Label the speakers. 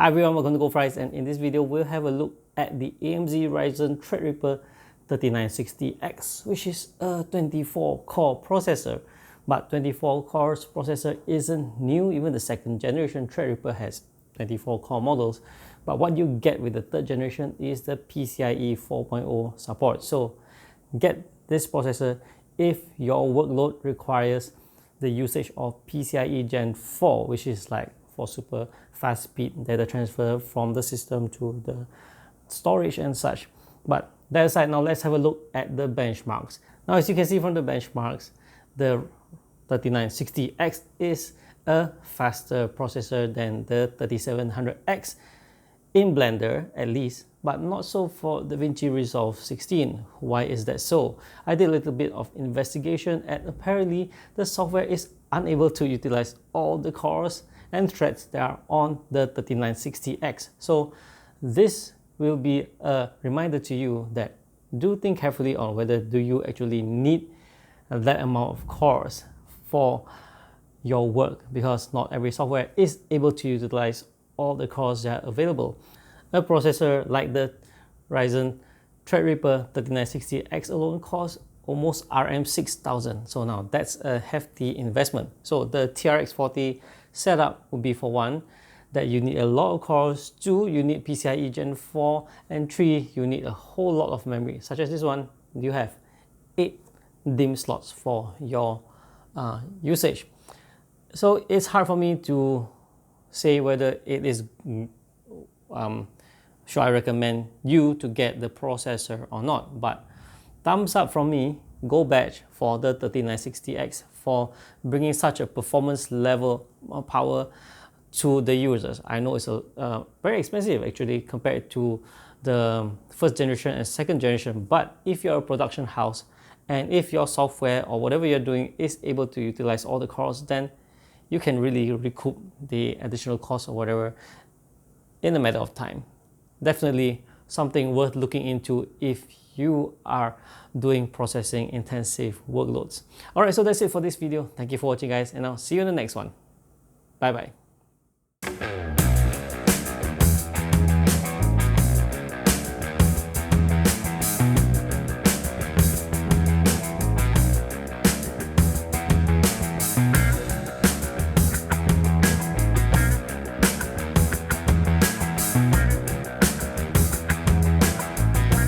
Speaker 1: Hi everyone, welcome to Goldfries, and in this video we'll have a look at the AMD Ryzen Threadripper 3960X, which is a 24-core processor. But 24-core processor isn't new. Even the second generation Threadripper has 24-core models. But what you get with the third generation is the PCIe 4.0 support. So get this processor if your workload requires the usage of PCIe Gen 4, which is like for super fast speed data transfer from the system to the storage and such. But that aside, now let's have a look at the benchmarks. Now, as you can see from the benchmarks, the 3960X is a faster processor than the 3700X in Blender at least, but not so for DaVinci Resolve 16. Why is that so? I did a little bit of investigation, and apparently the software is unable to utilize all the cores and threads that are on the 3960X. So this will be a reminder to you that do think carefully on whether do you actually need that amount of cores for your work, because not every software is able to utilize all the cores that are available. A processor like the Ryzen Threadripper 3960X alone costs almost RM 6,000. So now that's a hefty investment. So the TRX 40 setup would be, for one, that you need a lot of cores, 2, you need PCIe Gen 4, and 3, you need a whole lot of memory, such as this one. You have 8 DIMM slots for your usage. So it's hard for me to say whether it is should I recommend you to get the processor or not. But thumbs up from me, go badge for the 3960X for bringing such a performance level of power to the users. I know it's very expensive actually compared to the first generation and second generation, but if you're a production house and if your software or whatever you're doing is able to utilize all the cores, then you can really recoup the additional cost or whatever in a matter of time. Definitely something worth looking into if you are doing processing intensive workloads. Alright, so that's it for this video. Thank you for watching, guys, and I'll see you in the next one. Bye bye.